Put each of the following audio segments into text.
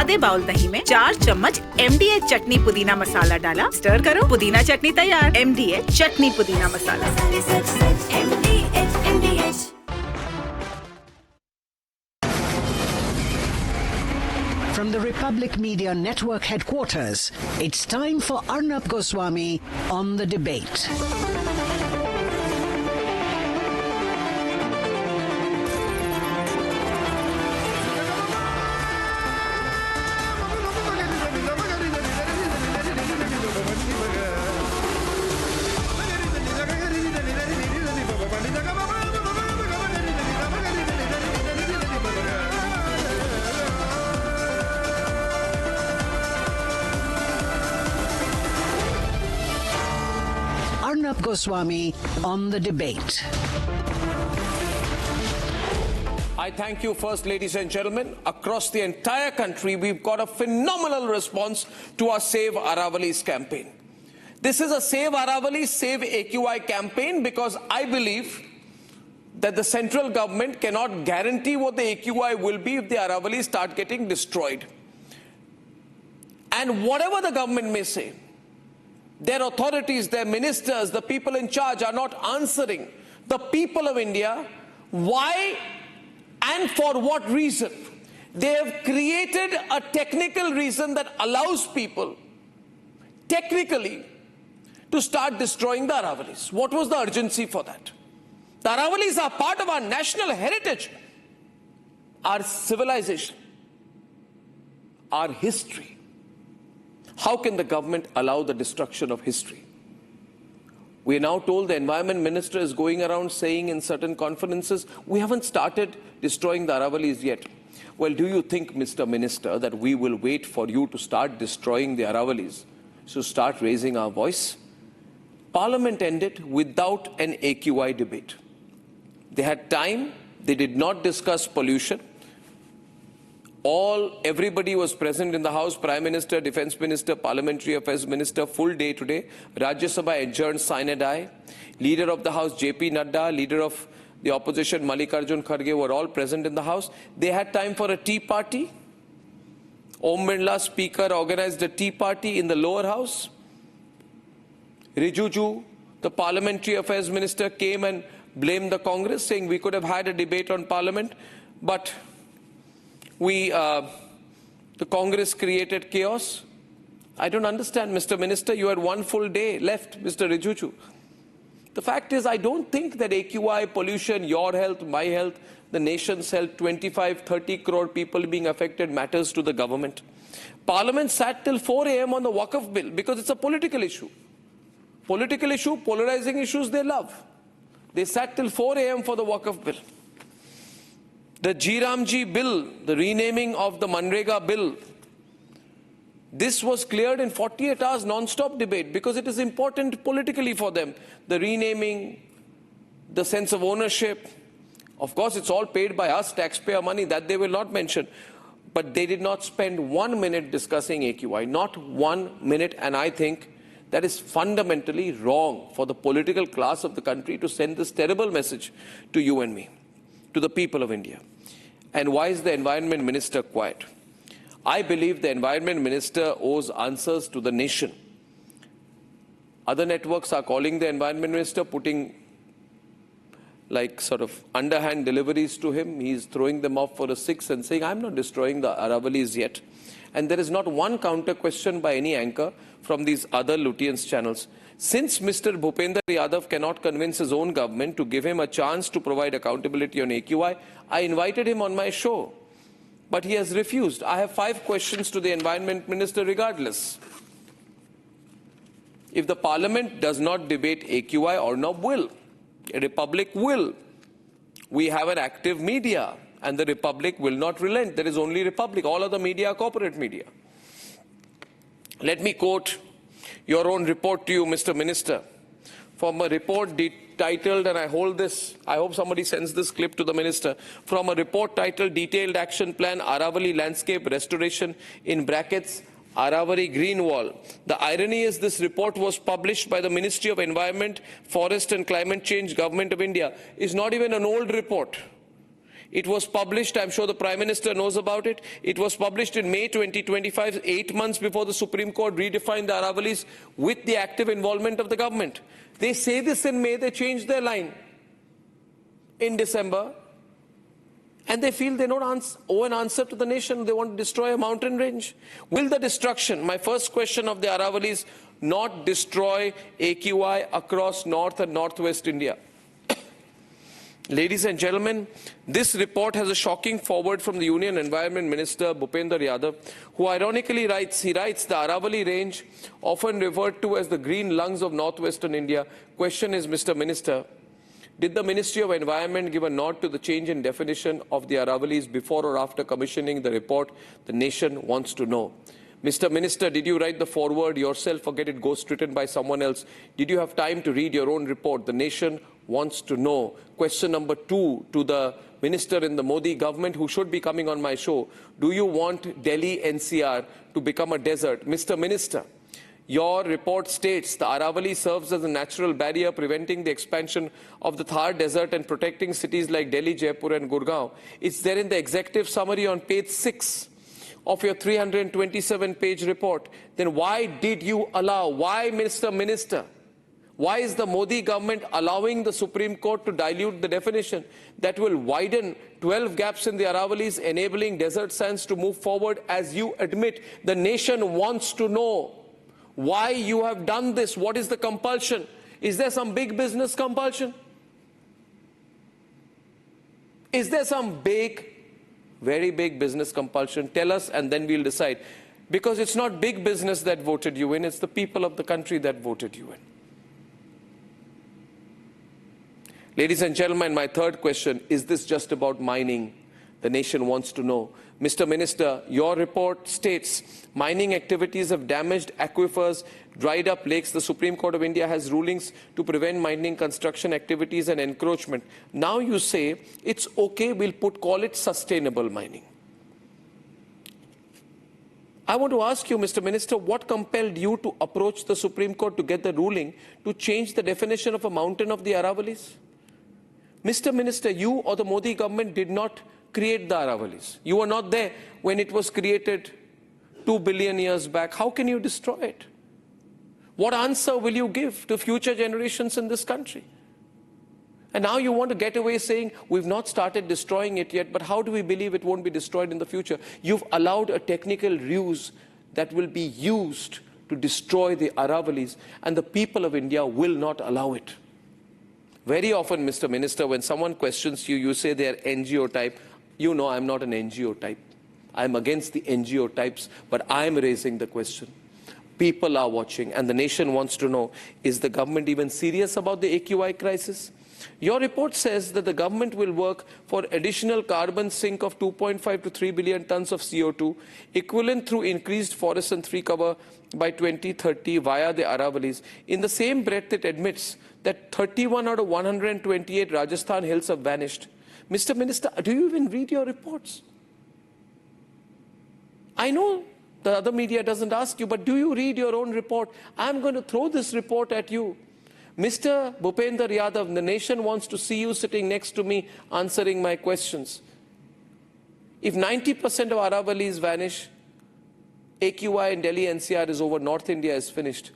आधे बाउल दही में 4 चम्मच MDH चटनी पुदीना मसाला डाला, स्टर करो, पुदीना चटनी तैयार। MDH चटनी पुदीना मसाला। From the Republic Media Network headquarters, it's time for Arnab Goswami on The Debate. Arnab Goswami on The Debate. I thank you first, ladies and gentlemen. Across the entire country, we've got a phenomenal response to our Save Aravallis campaign. This is a Save Aravallis, Save AQI campaign because I believe that the central government cannot guarantee what the AQI will be if the Aravallis start getting destroyed. And whatever the government may say, their authorities, their ministers, the people in charge are not answering the people of India why and for what reason. They have created a technical reason that allows people technically to start destroying the Aravallis. What was the urgency for that? The Aravallis are part of our national heritage, our civilization, our history. How can the government allow the destruction of history? We are now told the environment minister is going around saying in certain conferences, we haven't started destroying the Aravallis yet. Well, do you think, Mr. Minister, that we will wait for you to start destroying the Aravallis to start raising our voice? Parliament ended without an AQI debate. They had time. They did not discuss pollution. Everybody was present in the House, Prime Minister, Defence Minister, Parliamentary Affairs Minister, full day today. Rajya Sabha adjourned sine die. Leader of the House, JP Nadda, Leader of the Opposition, Mallikarjun Kharge, were all present in the House. They had time for a tea party. Om Birla, Speaker, organized a tea party in the lower house. Rijuju, the Parliamentary Affairs Minister, came and blamed the Congress, saying we could have had a debate on Parliament, but the Congress created chaos. I don't understand, Mr. Minister. You had one full day left, Mr. Rijuju. The fact is, I don't think that AQI, pollution, your health, my health, the nation's health, 25, 30 crore people being affected matters to the government. Parliament sat till 4 a.m. on the Waqf bill because it's a political issue. Political issue, polarizing issues they love. They sat till 4 a.m. for the Waqf bill. The G bill, the renaming of the Manrega bill, this was cleared in 48 hours non-stop debate because it is important politically for them. The renaming, the sense of ownership, of course it's all paid by us, taxpayer money, that they will not mention. But they did not spend 1 minute discussing AQI, not 1 minute, and I think that is fundamentally wrong for the political class of the country to send this terrible message to you and me, to the people of India. And why is the Environment Minister quiet? I believe the Environment Minister owes answers to the nation. Other networks are calling the Environment Minister, putting like sort of underhand deliveries to him. He's throwing them off for a 6 and saying, I'm not destroying the Aravallis yet. And there is not one counter question by any anchor from these other Lutyens channels. Since Mr. Bhupender Yadav cannot convince his own government to give him a chance to provide accountability on AQI, I invited him on my show, but he has refused. I have 5 questions to the Environment Minister regardless. If the Parliament does not debate AQI, Arnab will. A republic will. We have an active media, and the republic will not relent. There is only republic. All other media are corporate media. Let me quote your own report to you, Mr. Minister, from a report titled, and I hold this, I hope somebody sends this clip to the Minister, from a report titled Detailed Action Plan, Aravalli Landscape Restoration, in brackets, Aravalli Green Wall. The irony is this report was published by the Ministry of Environment, Forest and Climate Change, Government of India. It's not even an old report. It was published, I'm sure the Prime Minister knows about it. It was published in May 2025, 8 months before the Supreme Court redefined the Aravallis with the active involvement of the government. They say this in May, they changed their line in December, and they feel they don't owe an answer to the nation. They want to destroy a mountain range. Will the destruction, my first question, of the Aravallis not destroy AQI across North and Northwest India? Ladies and gentlemen, this report has a shocking foreword from the Union Environment Minister Bhupender Yadav, who ironically writes, the Aravalli range, often referred to as the green lungs of northwestern India. Question is, Mr. Minister, did the Ministry of Environment give a nod to the change in definition of the Aravallis before or after commissioning the report? The nation wants to know. Mr. Minister, did you write the foreword yourself or get it ghostwritten by someone else? Did you have time to read your own report? The nation wants to know. Question number 2 to the minister in the Modi government who should be coming on my show. Do you want Delhi-NCR to become a desert? Mr. Minister, your report states the Aravalli serves as a natural barrier preventing the expansion of the Thar Desert and protecting cities like Delhi, Jaipur and Gurgaon. It's there in the executive summary on page 6 of your 327-page report. Then why did you allow, why, Mr. Minister, why is the Modi government allowing the Supreme Court to dilute the definition that will widen 12 gaps in the Aravallis, enabling desert sands to move forward? As you admit, the nation wants to know why you have done this. What is the compulsion? Is there some big business compulsion? Is there some big, very big business compulsion? Tell us and then we'll decide. Because it's not big business that voted you in, it's the people of the country that voted you in. Ladies and gentlemen, my third question, is this just about mining? The nation wants to know. Mr. Minister, your report states mining activities have damaged aquifers, dried up lakes. The Supreme Court of India has rulings to prevent mining construction activities and encroachment. Now you say it's okay, we'll call it sustainable mining. I want to ask you, Mr. Minister, what compelled you to approach the Supreme Court to get the ruling to change the definition of a mountain of the Aravallis? Mr. Minister, you or the Modi government did not create the Aravallis. You were not there when it was created 2 billion years back. How can you destroy it? What answer will you give to future generations in this country? And now you want to get away saying, we've not started destroying it yet, but how do we believe it won't be destroyed in the future? You've allowed a technical ruse that will be used to destroy the Aravallis, and the people of India will not allow it. Very often, Mr. Minister, when someone questions you, you say they are NGO type. You know I'm not an NGO type. I'm against the NGO types, but I'm raising the question. People are watching, and the nation wants to know, is the government even serious about the AQI crisis? Your report says that the government will work for additional carbon sink of 2.5 to 3 billion tons of CO2, equivalent through increased forest and tree cover by 2030 via the Aravallis. In the same breath, it admits that 31 out of 128 Rajasthan hills have vanished. Mr. Minister, do you even read your reports? I know the other media doesn't ask you, but do you read your own report? I'm going to throw this report at you. Mr. Bhupender Yadav, the nation wants to see you sitting next to me answering my questions. If 90% of Aravallis vanish, AQI in Delhi-NCR is over, North India is finished.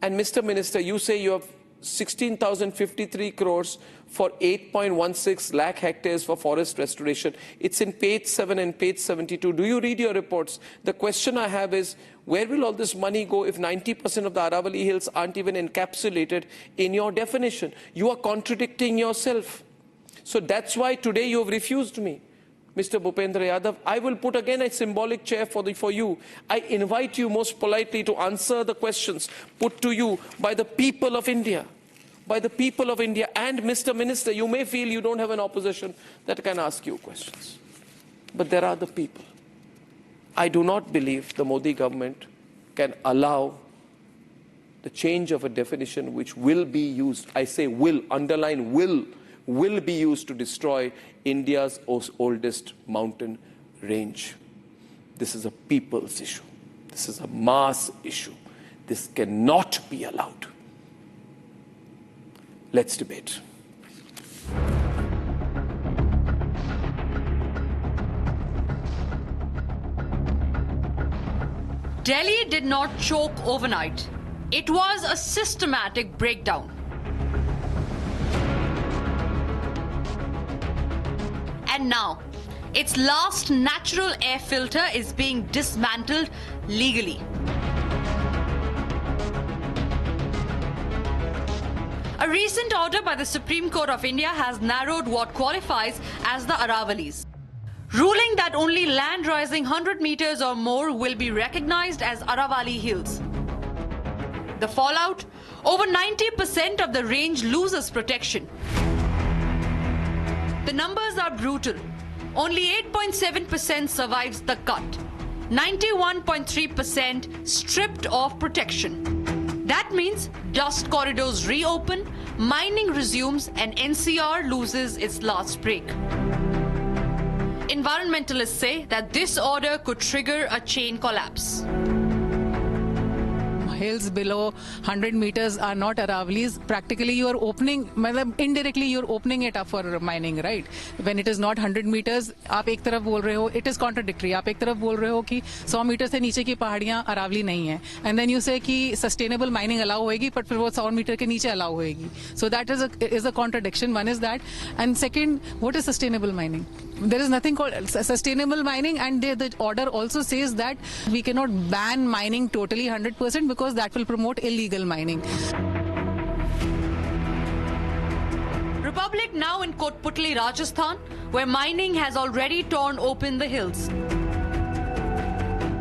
And Mr. Minister, you say you have 16,053 crores for 8.16 lakh hectares for forest restoration. It's in page 7 and page 72. Do you read your reports? The question I have is, where will all this money go if 90% of the Aravalli hills aren't even encapsulated in your definition? You are contradicting yourself. So that's why today you have refused me. Mr. Bhupender Yadav, I will put again a symbolic chair for you. I invite you most politely to answer the questions put to you by the people of India. By the people of India. And Mr. Minister, you may feel you don't have an opposition that can ask you questions. But there are the people. I do not believe the Modi government can allow the change of a definition which will be used, I say will, underline will be used to destroy India's oldest mountain range. This is a people's issue. This is a mass issue. This cannot be allowed. Let's debate. Delhi did not choke overnight. It was a systematic breakdown. And now, its last natural air filter is being dismantled legally. A recent order by the Supreme Court of India has narrowed what qualifies as the Aravallis, ruling that only land rising 100 meters or more will be recognized as Aravalli Hills. The fallout? Over 90% of the range loses protection. The numbers are brutal. Only 8.7% survives the cut. 91.3% stripped of protection. That means dust corridors reopen, mining resumes, and NCR loses its last break. Environmentalists say that this order could trigger a chain collapse. Hills below 100 meters are not Aravallis. Practically you are opening, indirectly you are opening it up for mining, right? When it is not 100 meters, आप एक तरफ बोल रहे हो, it is contradictory. आप एक तरफ बोल रहे हो कि 100 मीटर से नीचे की पहाड़ियां अरावली नहीं है. And then you say कि sustainable mining allow होएगी, but फिर वो 100 मीटर के नीचे allow होएगी. So that is a contradiction. One is that. And second, what is sustainable mining? There is nothing called sustainable mining, and the order also says that we cannot ban mining totally 100% because that will promote illegal mining. Republic now in Kotputli, Rajasthan, where mining has already torn open the hills.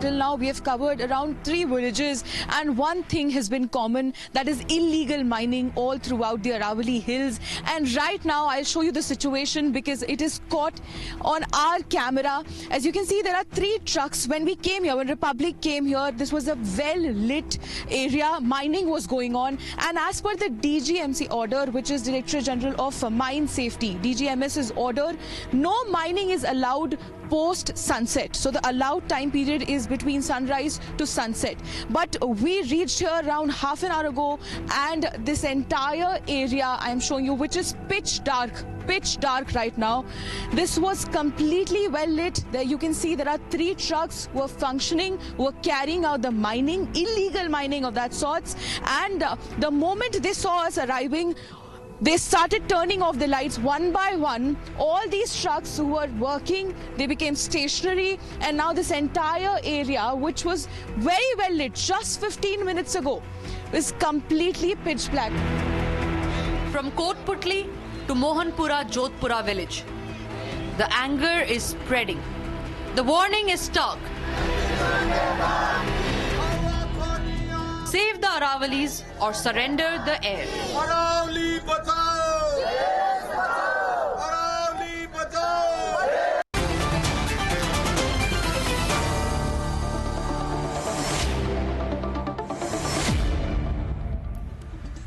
Till now, we have covered around 3 villages, and one thing has been common, that is illegal mining all throughout the Aravalli Hills. And right now, I'll show you the situation because it is caught on our camera. As you can see, there are 3 trucks. When we came here, when Republic came here, this was a well-lit area. Mining was going on. And as per the DGMC order, which is Director General of Mine Safety, DGMS's order, no mining is allowed post-sunset. So the allowed time period is between sunrise to sunset. But we reached here around half an hour ago, and this entire area I am showing you, which is pitch dark right now, this was completely well lit. There you can see there are 3 trucks who are functioning, who are carrying out the mining, illegal mining of that sorts. And the moment they saw us arriving, they started turning off the lights one by one. All these trucks who were working, they became stationary, and now this entire area, which was very well lit just 15 minutes ago, is completely pitch black. From Kotputli to Mohanpura Jodhpura village, the anger is spreading. The warning is stark. Save the Aravallis or surrender the air. Aravalli bachao! Aravalli bachao!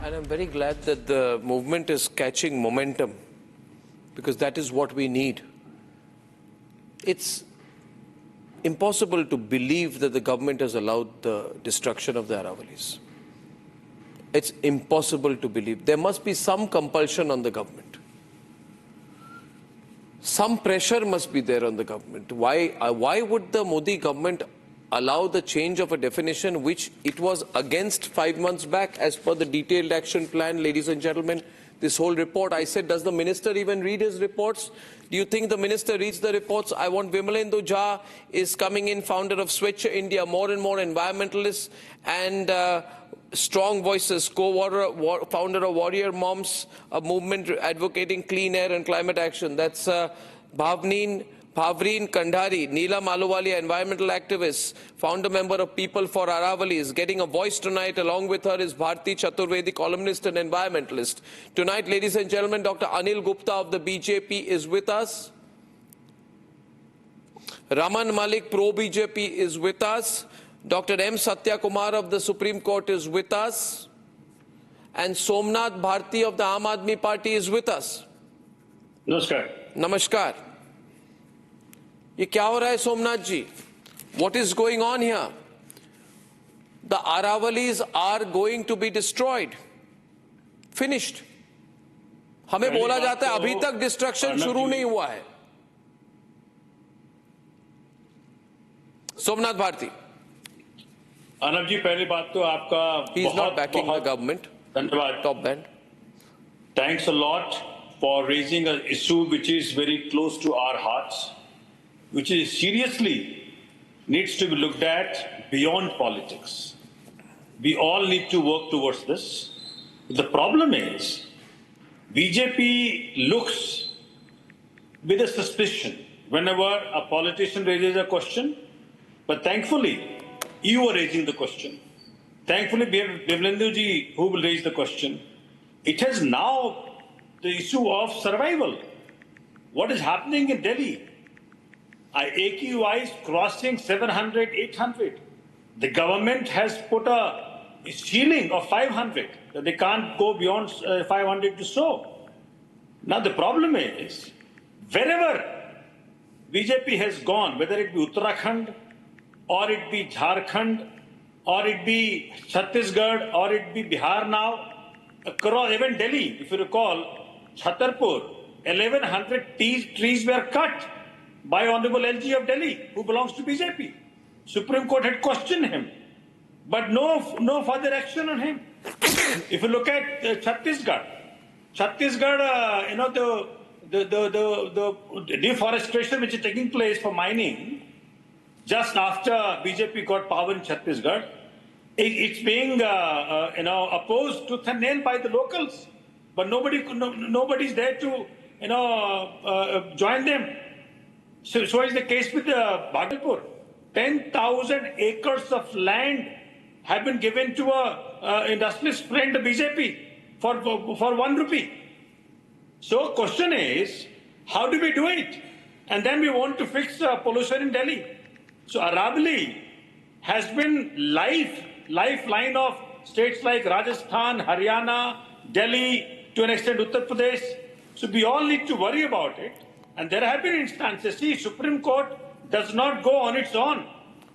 And I'm very glad that the movement is catching momentum, because that is what we need. It's impossible to believe that the government has allowed the destruction of the Aravallis. It's impossible to believe. There must be some compulsion on the government. Some pressure must be there on the government. Why would the Modi government allow the change of a definition which it was against 5 months back as per the detailed action plan? Ladies and gentlemen, this whole report, I said, does the minister even read his reports? Do you think the minister reads the reports? I want Vimalendu Jha is coming in, founder of Swachh India, more and more environmentalists and strong voices, founder of Warrior Moms, a movement advocating clean air and climate action. That's Bhavreen Kandhari, Neelam Ahluwalia, environmental activist, founder member of People for Aravalli, is getting a voice tonight. Along with her is Bharti Chaturvedi, columnist and environmentalist. Tonight, ladies and gentlemen, Dr. Anil Gupta of the BJP is with us. Raman Malik, pro-BJP, is with us. Dr. M. Satya Kumar of the Supreme Court is with us. And Somnath Bharti of the Aam Aadmi Party is with us. Namaskar. Namaskar. ये क्या हो रहा है सोमनाथ जी? What is going on here? The Aravallis are going to be destroyed. Finished. हमें बोला जाता है अभी तक डिस्ट्रक्शन शुरू नहीं हुआ है. सोमनाथ भारती. अर्नब जी, पहली बात तो आपका He is not बहुत backing the बहुत government. धन्यवाद. Top band. Thanks a lot for raising an issue which is very close to our hearts, which is seriously needs to be looked at beyond politics. We all need to work towards this. The problem is BJP looks with a suspicion whenever a politician raises a question, but thankfully you are raising the question. Thankfully we have Devlendu ji who will raise the question. It has now the issue of survival. What is happening in Delhi? AQI is crossing 700, 800. The government has put a ceiling of 500. They can't go beyond 500 to so. Now the problem is, wherever BJP has gone, whether it be Uttarakhand, or it be Jharkhand, or it be Chhattisgarh, or it be Bihar now, across even Delhi, if you recall, Chhatarpur, 1100 trees were cut by Honorable LG of Delhi, who belongs to BJP. Supreme Court had questioned him, but no further action on him. If you look at Chhattisgarh, the deforestation which is taking place for mining, just after BJP got power in Chhattisgarh, it's being opposed tooth and nail by the locals, but nobody's there to join them. So is the case with Bhagalpur. 10,000 acres of land have been given to a industrialist friend of BJP for 1 rupee. So question is, how do we do it? And then we want to fix pollution in Delhi. So Aravalli has been lifeline of states like Rajasthan, Haryana, Delhi, to an extent Uttar Pradesh. So we all need to worry about it. And there have been instances. See, Supreme Court does not go on its own.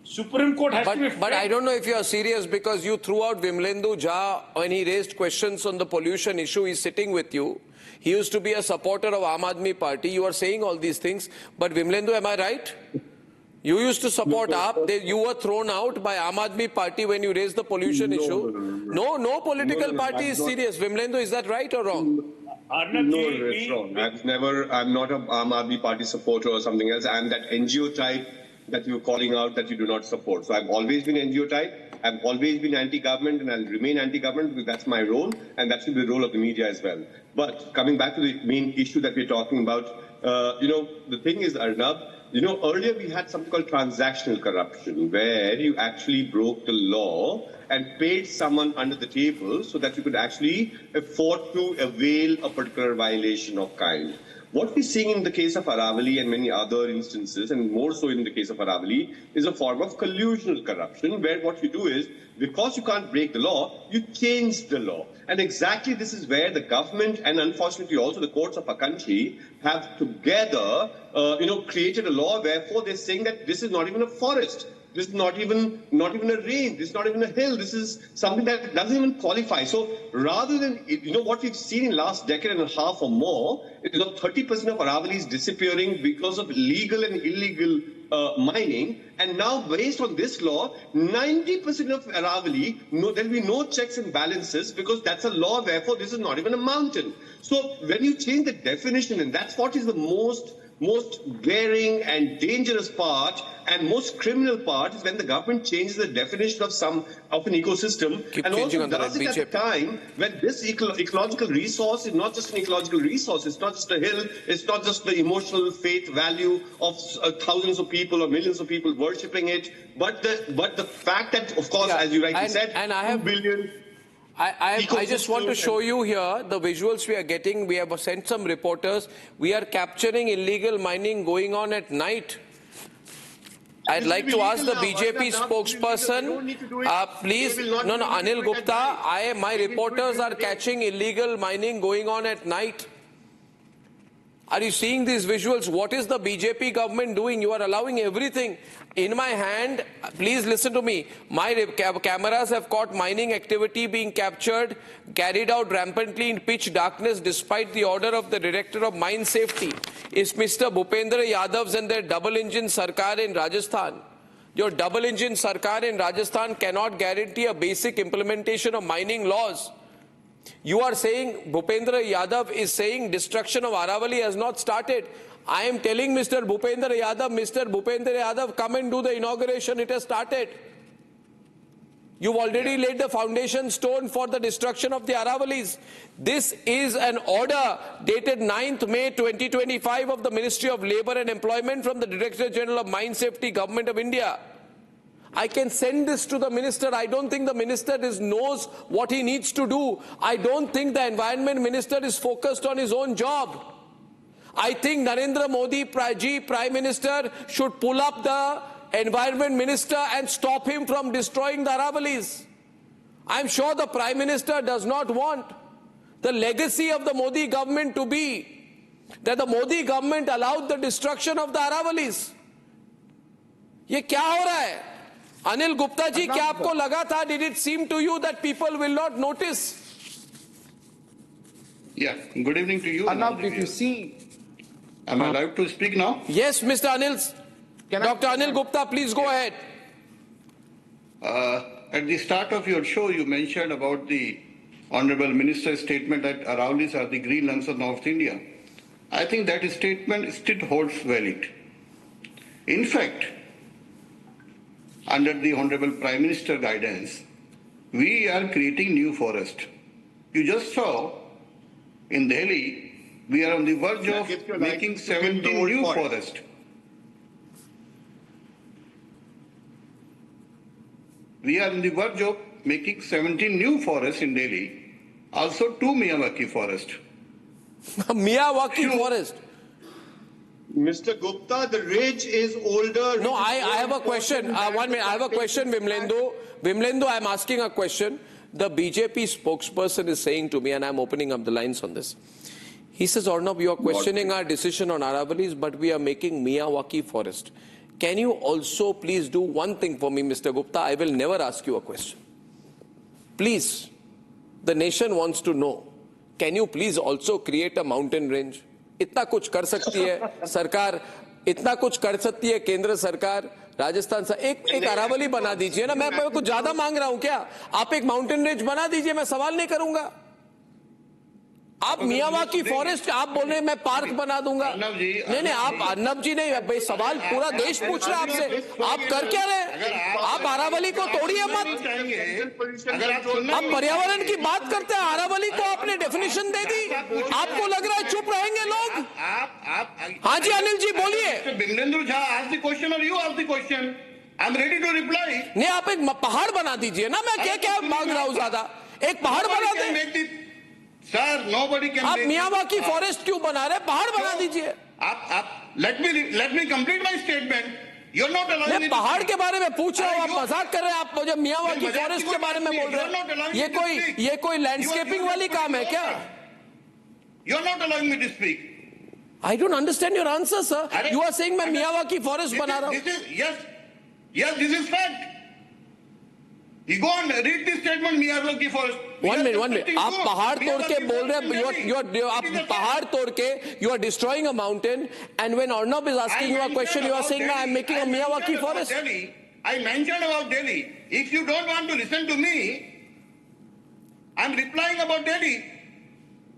Supreme Court has to be... But I don't know if you are serious, because you threw out Vimlendu Jha when he raised questions on the pollution issue. He's sitting with you. He used to be a supporter of Aam Aadmi Party. You are saying all these things. But Vimlendu, am I right? You used to support AAP. You were thrown out by Aam Aadmi Party when you raised the pollution issue. No political party is serious. Vimlendu, is that right or wrong? It's wrong. I'm not an Aam Aadmi Party supporter or something else. I'm that NGO type that you're calling out that you do not support. So I've always been NGO type. I've always been anti-government, and I'll remain anti-government because that's my role, and that should be the role of the media as well. But coming back to the main issue that we're talking about, the thing is, Arnab, earlier we had something called transactional corruption, where you actually broke the law and paid someone under the table so that you could actually afford to avail a particular violation of kind. What we're seeing in the case of Aravalli and many other instances, and more so in the case of Aravalli, is a form of collusional corruption, where what you do is, because you can't break the law, you change the law. And exactly this is where the government and unfortunately also the courts of our country have together, created a law, wherefore they're saying that this is not even a forest. This is not even a range. This is not even a hill. This is something that doesn't even qualify. So rather than, what we've seen in last decade and a half or more, is 30% of Aravalli is disappearing because of legal and illegal mining. And now based on this law, 90% of Aravalli, there'll be no checks and balances because that's a law, therefore this is not even a mountain. So when you change the definition, and that's what is the most glaring and dangerous part and most criminal part, is when the government changes the definition of an ecosystem and also does it at a time when this ecological resource is not just an ecological resource, it's not just a hill, it's not just the emotional faith value of thousands of people or millions of people worshipping it, but the fact that, of course, as you rightly said, and 2 billion... I just want to show you here the visuals we are getting. We have sent some reporters. We are capturing illegal mining going on at night. I'd like to ask the BJP spokesperson, please, Anil Gupta, my reporters are catching illegal mining going on at night. Are you seeing these visuals? What is the BJP government doing? You are allowing everything. In my hand, please listen to me. My cameras have caught mining activity being captured, carried out rampantly in pitch darkness despite the order of the Director of Mine Safety. Is Mr. Bhupendra Yadav's and their double-engine Sarkar in Rajasthan. Your double-engine Sarkar in Rajasthan cannot guarantee a basic implementation of mining laws. You are saying, Bhupendra Yadav is saying destruction of Aravalli has not started. I am telling Mr. Bhupendra Yadav, come and do the inauguration. It has started. You've already laid the foundation stone for the destruction of the Aravallis. This is an order dated 9th May 2025 of the Ministry of Labour and Employment from the Director General of Mine Safety, Government of India. I can send this to the minister. I don't think the minister knows what he needs to do. I don't think the environment minister is focused on his own job. I think Narendra Modi ji, Prime Minister, should pull up the environment minister and stop him from destroying the Aravallis. I'm sure the Prime Minister does not want the legacy of the Modi government to be that the Modi government allowed the destruction of the Aravallis. ये क्या हो रहा है? Anil Gupta ji, क्या आपको लगा था? Did it seem to you that people will not notice? Yeah, good evening to you. Arnab, did you see? Am I allowed to speak now? Yes, Mr. Anil. Dr. Anil Gupta, please go ahead. At the start of your show, you mentioned about the Honorable Minister's statement that Aravallis are the green lungs of North India. I think that statement still holds valid. In fact, under the Honorable Prime Minister guidance, we are creating new forest. You just saw in Delhi, we are on the verge of making 17 new forests. We are on the verge of making 17 new forests in Delhi, also 2 Miyawaki forests. Miyawaki forest? Mr. Gupta, the ridge is older. No, I have a question. 1 minute. I have a question, Vimlendu. Vimlendu, I'm asking a question. The BJP spokesperson is saying to me, and I'm opening up the lines on this. He says, Arnab, you are questioning our decision on Aravallis, but we are making Miyawaki forest. Can you also please do one thing for me, Mr. Gupta? I will never ask you a question. Please, the nation wants to know. Can you please also create a mountain range? इतना कुछ कर सकती है सरकार, इतना कुछ कर सकती है केंद्र सरकार, राजस्थान से एक अरावली बना दीजिए ना. मैं कुछ ज्यादा मांग रहा हूं क्या? आप एक माउंटेन रेंज बना दीजिए, मैं सवाल नहीं करूंगा. आप मियावाकी फॉरेस्ट आप बोल रहे हैं मैं पार्क बना दूंगा. नहीं आप अर्नब जी नहीं, भाई सवाल पूरा देश पूछ रहा है आपसे. आप कर क्या रहे? आप अरावली को तोड़िए मत. आप पर्यावरण की बात करते हैं, अरावली को आपने डेफिनेशन दे दी. आपको लग रहा है चुप रहेंगे लोग? हाँ जी अनिल जी बोलिए. Bimlendra Jha ask the question or you ask the question? I'm ready to reply. नहीं आप एक पहाड़ बना दीजिए ना. मैं क्या क्या मांग रहा हूँ ज्यादा, एक पहाड़ बना दे. Sir, nobody can. आप मियावाकी फॉरेस्ट क्यों बना रहे? पहाड़ बना दीजिए. let me complete my statement. You're not allowing me. मैं पहाड़ के बारे में पूछ रहा हूँ, आप मजाक कर रहे हैं. आप मुझे मियावाकी फॉरेस्ट के बारे में बोल रहे हैं. ये कोई लैंडस्केपिंग वाली काम है क्या? You're not allowing me to speak. I don't understand your answer, sir. You are saying मैं मियावाकी फॉरेस्ट बना रहा हूँ. Yes, this is fact. You go and read this statement, Miyawaki forest. 1 minute. आप पहाड़ तोड़ के बोल रहे हैं, आप पहाड़ तोड़ के you are destroying a mountain, and when Arnab is asking you a question, you are saying I am making a Miyawaki forest. I mentioned about Delhi. If you don't want to listen to me, I am replying about Delhi.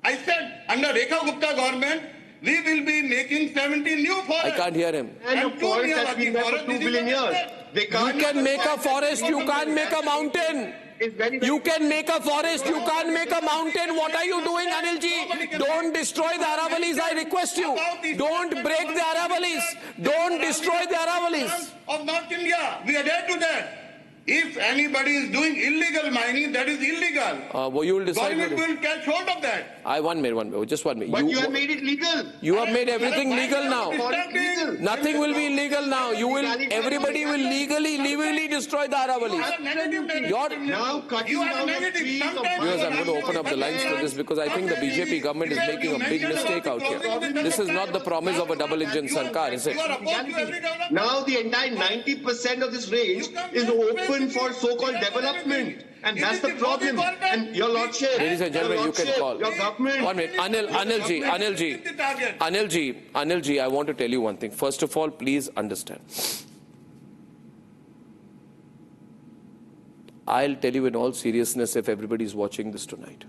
I said under Rekha Gupta government, we will be making 17 new forests. I can't hear him. And a forest has been there for 2 billion years. You can make a forest, you can't make a mountain. You can make a forest, you can't make a mountain. What are you doing, Anilji? Don't destroy the Aravallis, I request you. Don't break the Aravallis. Don't destroy the Aravallis. Of North India, we adhere to that. If anybody is doing illegal mining, that is illegal. Well, you will decide. Government will catch hold of that. One minute, just 1 minute. But you have made it legal. You have made everything legal now. Nothing will be illegal now. Everybody will legally destroy the Aravallis. Now cutting down the trees of Viewers, I'm going to open up the lines for this because I think the BJP government is making a big mistake out here. This is not the promise of a double-engine Sarkar, is it? Now the entire 90% of this range is open for so-called development, and that's the problem. And your lordship, ladies and gentlemen, you can call. Your government. 1 minute, Anil ji, I want to tell you one thing. First of all, please understand. I'll tell you in all seriousness, if everybody's watching this tonight,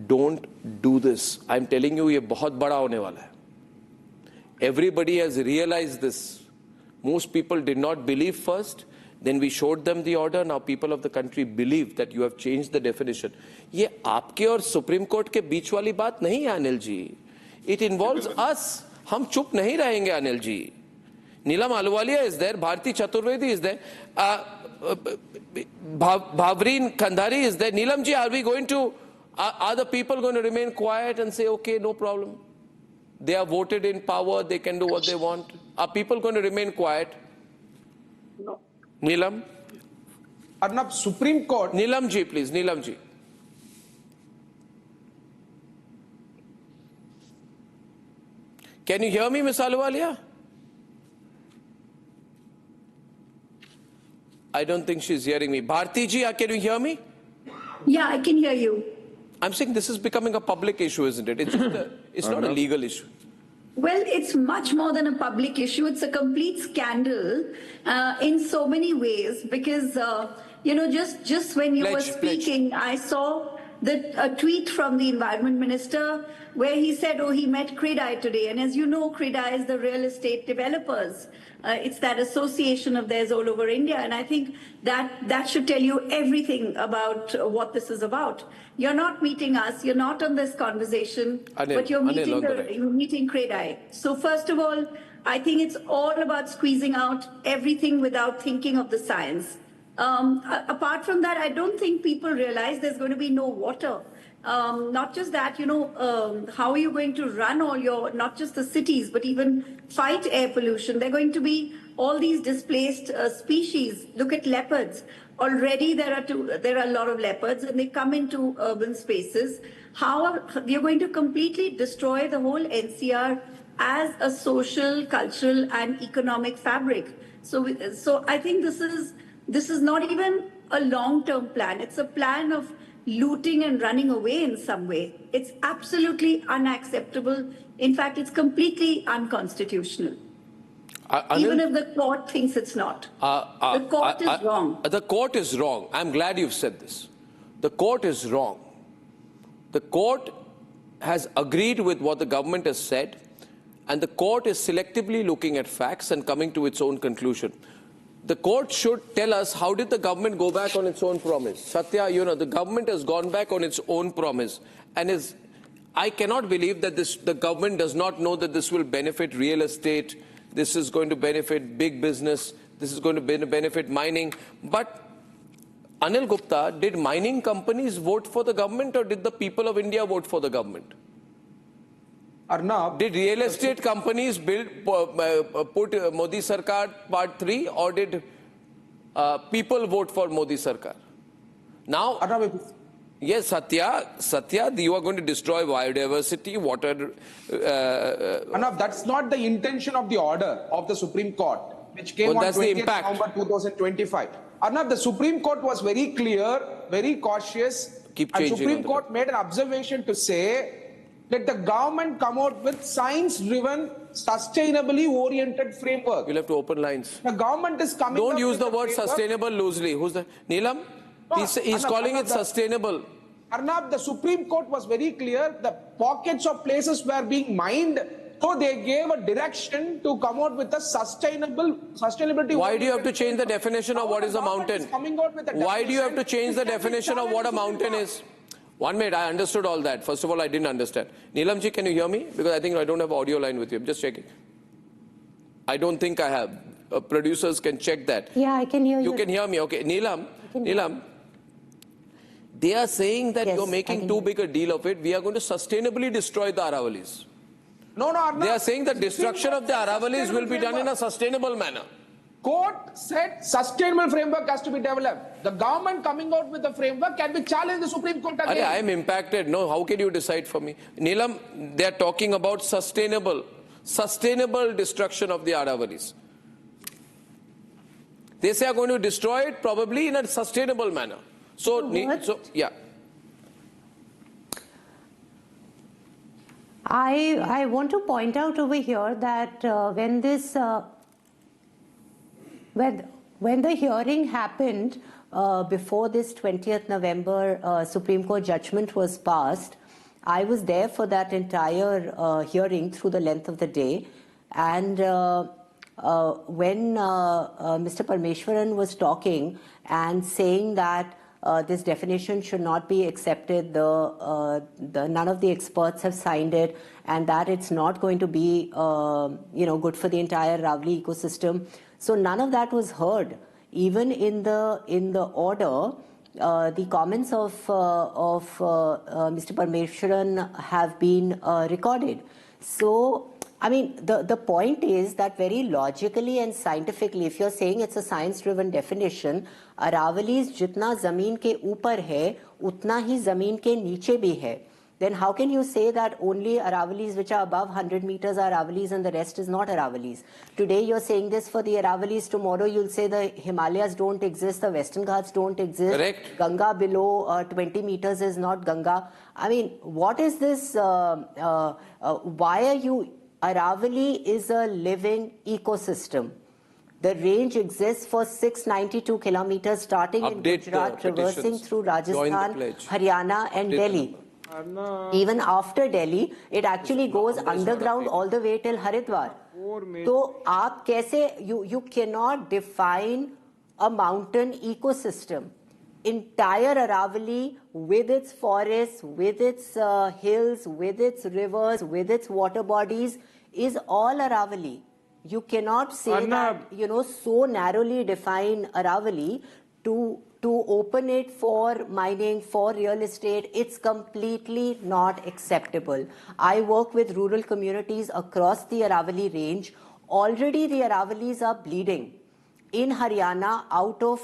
don't do this. I'm telling you, ये बहुत बड़ा होने वाला है. Everybody has realized this. Most people did not believe first. Then we showed them the order. Now people of the country believe that you have changed the definition. ये आपके और Supreme Court के बीच वाली बात नहीं है, Anil ji. It involves us. हम चुप नहीं रहेंगे, Anil ji. Neelam Ahluwalia is there. Bharti Chaturvedi is there. Bhavreen Kandhari is there. Neelam ji, are we going to? Are the people going to remain quiet and say, okay, no problem? They are voted in power. They can do what they want. Are people going to remain quiet? No. Neelam? Arnab, Supreme Court. Neelam ji, please. Neelam ji. Can you hear me, Ms. Ahluwalia? I don't think she's hearing me. Bharti ji, can you hear me? Yeah, I can hear you. I'm saying this is becoming a public issue, isn't it? It's not a legal issue. Well, it's much more than a public issue. It's a complete scandal in so many ways because, just when you were speaking, I saw a tweet from the Environment Minister where he said, he met CRIDI today. And as you know, CRIDI is the real estate developers. It's that association of theirs all over India. And I think that should tell you everything about what this is about. You're not meeting us. You're not on this conversation. But you're meeting CRIDI. So first of all, I think it's all about squeezing out everything without thinking of the science. Apart from that, I don't think people realize there's going to be no water. Not just that, how are you going to run all your, not just the cities, but even fight air pollution? They're going to be all these displaced species. Look at leopards. Already there are a lot of leopards and they come into urban spaces. We are going to completely destroy the whole NCR as a social, cultural and economic fabric. So I think this is not even a long-term plan. It's a plan of looting and running away in some way. It's absolutely unacceptable. In fact, it's completely unconstitutional. Even if the court thinks it's not. The court is wrong. The court is wrong. I'm glad you've said this. The court is wrong. The court has agreed with what the government has said, and the court is selectively looking at facts and coming to its own conclusion. The court should tell us, how did the government go back on its own promise? Satya, the government has gone back on its own promise. And I cannot believe that the government does not know that this will benefit real estate, this is going to benefit big business, this is going to benefit mining. But Anil Gupta, did mining companies vote for the government or did the people of India vote for the government? Arnab, did real estate companies put Modi Sarkar Part 3 or did people vote for Modi Sarkar? Now, Arnab, yes, Satya, you are going to destroy biodiversity, water. Arnab, that's not the intention of the order of the Supreme Court, which came on 20th November 2025. Arnab, the Supreme Court was very clear, very cautious. And Supreme Court made an observation to say that the government come out with science-driven, sustainably oriented framework. You'll have to open lines. The government is coming. Don't use the word sustainable loosely. Who's the Neelam? No, he's calling it sustainable. Arnab, the Supreme Court was very clear. The pockets of places were being mined, so they gave a direction to come out with a sustainability. Why do you have to change the definition of what is a mountain? Why do you have to change the definition of what a mountain is? 1 minute, I understood all that. First of all, I didn't understand. Neelam ji, can you hear me? Because I think I don't have audio line with you. I'm just checking. I don't think I have. Producers can check that. Yeah, I can hear you. You can hear me. Okay. Neelam, they are saying that you're making too big a deal of it. We are going to sustainably destroy the Aravallis. No, Arnab. They are saying the destruction of the Aravallis will be done in a sustainable manner. Court said sustainable framework has to be developed. The government coming out with the framework can be challenged the Supreme Court again. I am impacted. No, how can you decide for me? Neelam, they are talking about sustainable destruction of the Aravallis. They say are going to destroy it probably in a sustainable manner. So yeah. I want to point out over here that when this When the hearing happened, before this 20th November Supreme Court judgment was passed, I was there for that entire hearing through the length of the day. And when Mr. Parmeshwaran was talking and saying that this definition should not be accepted, none of the experts have signed it, and that it's not going to be good for the entire Aravalli ecosystem. So none of that was heard. Even in the order, the comments of Mr. Parmeshwaran have been recorded. So, I mean, the point is that very logically and scientifically, if you're saying it's a science-driven definition, Aravallis jitna zameen ke upar hai, utna hi zameen ke niche bhi hai. Then how can you say that only Aravallis which are above 100 meters are Aravallis and the rest is not Aravallis? Today you're saying this for the Aravallis, tomorrow you'll say the Himalayas don't exist, the Western Ghats don't exist. Correct. Ganga below 20 meters is not Ganga. I mean, what is this? Why are you... Aravalli is a living ecosystem. The range exists for 692 kilometers starting in Gujarat, traversing through Rajasthan, Haryana and Delhi. Even after Delhi, it actually goes underground all the way till Haridwar. So, aap kaise, you cannot define a mountain ecosystem. Entire Aravalli, with its forests, with its hills, with its rivers, with its water bodies, is all Aravalli. You cannot say that, so narrowly define Aravalli to open it for mining, for real estate. It's completely not acceptable. I work with rural communities across the Aravalli range. Already the Aravallis are bleeding. In Haryana, out of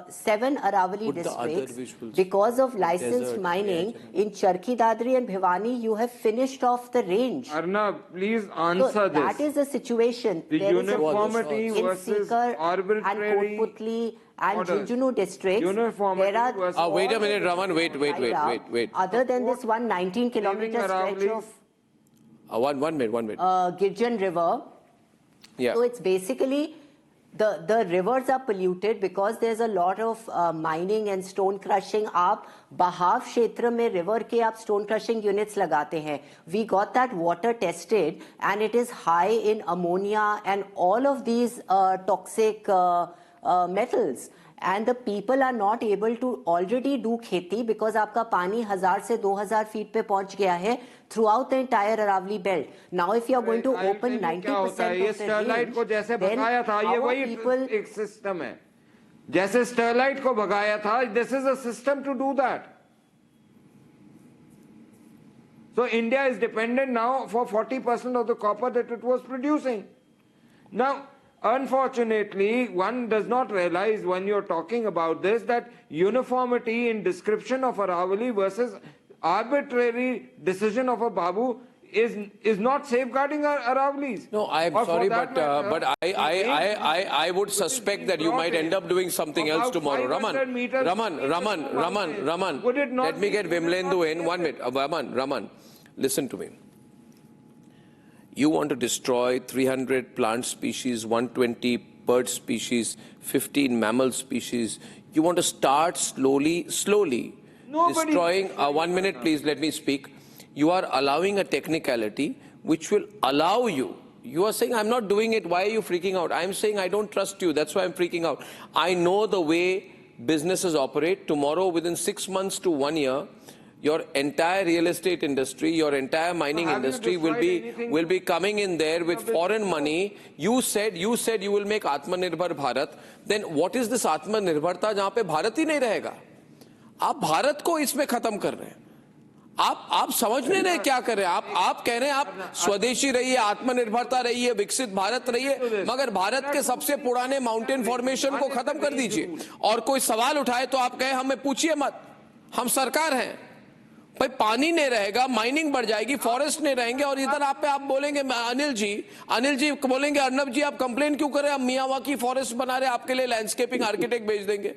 7 Aravalli districts, because of licensed mining, in Charkhi Dadri and Bhiwani, you have finished off the range. Arnab, please answer this. That is the situation. The there uniformity is a versus and arbitrary Kotputli and Jhunjhunu districts. Uniformity there are wait a minute, Raman, wait. Other than this 19-kilometer stretch of one minute. Girjan River. Yeah. So it's basically... The rivers are polluted because there's a lot of mining and stone crushing. आप बहाव क्षेत्र में river के आप stone crushing units लगाते हैं. We got that water tested and it is high in ammonia and all of these toxic metals. And the people are not able to already do खेती because आपका पानी 1000 से 2000 feet पे पहुंच गया है throughout the entire Aravalli belt. Now, if you are going to open 90% of the range, को जैसे then भगाया था, ये वही people... एक सिस्टम है. जैसे स्टरलाइट को भगाया था, this is a system to do that. So India is dependent now for 40% of the copper that it was producing. Now, unfortunately, one does not realize when you're talking about this that uniformity in description of Aravalli versus arbitrary decision of a Babu is not safeguarding our Aravallis. No, I'm sorry, but I would suspect that you might end up doing something else tomorrow. Raman, let me get Vimlendu in 1 minute. Raman, listen to me. You want to destroy 300 plant species, 120 bird species, 15 mammal species. You want to start slowly destroying... 1 minute, please, let me speak. You are allowing a technicality which will allow you. You are saying, I'm not doing it. Why are you freaking out? I'm saying, I don't trust you. That's why I'm freaking out. I know the way businesses operate. Tomorrow, within 6 months to 1 year, your entire real estate industry, your entire mining industry will be coming in there with foreign money. You said you will make Atmanirbhar Bharat. Then what is this Atmanirbharta जहाँ पे भारत ही नहीं रहेगा? आप भारत को इसमें खत्म कर रहे हैं. आप समझ नहीं रहे क्या कर रहे हैं. आप कह रहे हैं आप स्वदेशी रहिए, आत्मनिर्भरता रहिए, विकसित भारत रहिए, मगर भारत के सबसे पुराने माउंटेन फॉर्मेशन को खत्म कर दीजिए. और कोई सवाल उठाए तो आप कहे हमें पूछिए मत, हम सरकार हैं. भाई पानी नहीं रहेगा, माइनिंग बढ़ जाएगी, फॉरेस्ट नहीं रहेंगे, और इधर आप बोलेंगे अनिल जी बोलेंगे अर्नब जी आप कंप्लेन क्यों कर रहे हैं, हम मियावाकी फॉरेस्ट बना रहे हैं, आपके लिए लैंडस्केपिंग आर्किटेक्ट भेज देंगे.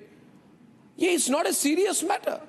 Yeah, it's not a serious matter.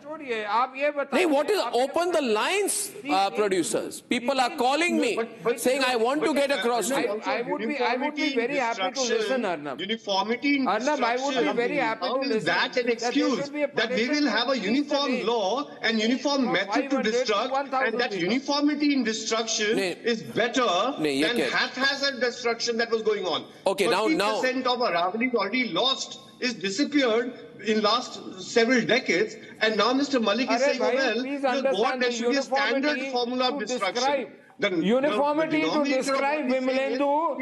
Hey, what is open the lines, producers? People are calling me saying, I want to get across to you. I would be very happy to listen, Arnab. Uniformity in Arnab, I would be very happy to listen. How is that an excuse that we will have a uniform law and uniform method to destruct, and that uniformity in destruction is better than haphazard destruction that was going on? Okay, now 30% of Aravalli is already lost, is disappeared in last several decades, and now Mr. Malik is saying, well, there should be a standard formula of destruction. Uniformity to describe Vimalendu,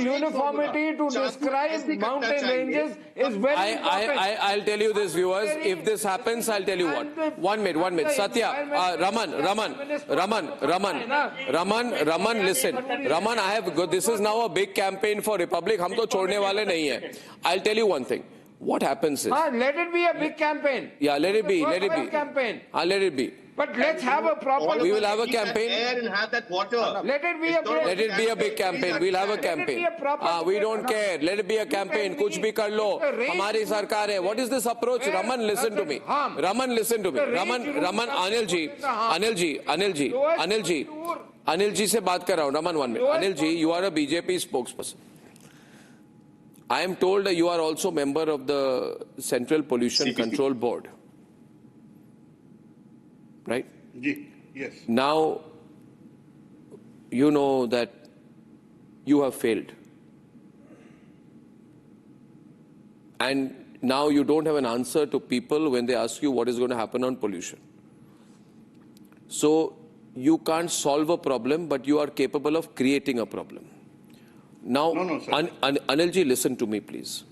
uniformity to describe mountain ranges is very important. I'll tell you this, viewers. If this happens, I'll tell you what. 1 minute. Satya, Raman, listen. Raman, this is now a big campaign for Republic. Hum to chhodne wale nahi hai. I'll tell you one thing. What happens is... let it be a big campaign. Yeah, let it be. Let it be. Campaign. Let it be. But let's have a proper... We will have a campaign. Air and have that water. Let it be a big campaign. We'll have a campaign. We don't care. Let it be a campaign. Kuch bhi kar lo. Hamari sarkar hai. What is this approach? Raman, listen to me. Raman, Anil ji se baat kar raha hu. Raman, 1 minute. Anil ji, you are a BJP spokesperson. I am told that you are also member of the Central Pollution Control Board. Right? Yes. Now, you know that you have failed. And now you don't have an answer to people when they ask you what is going to happen on pollution. So, you can't solve a problem, but you are capable of creating a problem. Now, Anilji, listen to me, please.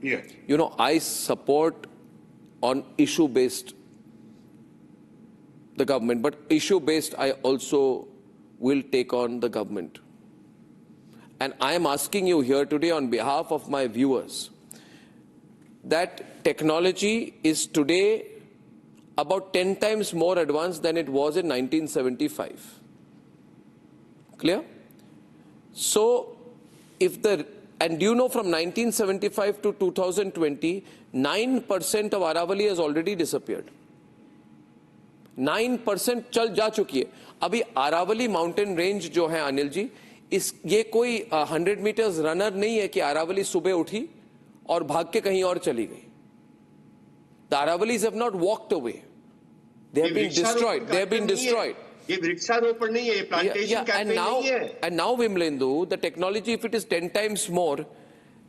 Yes. You know, I support on issue-based the government, but issue-based I also will take on the government. And I am asking you here today on behalf of my viewers that technology is today about 10 times more advanced than it was in 1975. Clear? So, and do you know from 1975 to 2020, 9% of Aravalli has already disappeared. 9% चल जा चुकी है. अभी Aravalli mountain range जो है अनिल जी, ये कोई 100 meters runner नहीं है कि Aravalli सुबह उठी और भाग के कहीं और चली गई. The Aravallis have not walked away. They have been destroyed. They have been destroyed. ये वृक्षारोपण नहीं है, ये plantation campaign नहीं है. And now, Vimalendu, the technology, if it is 10 times more,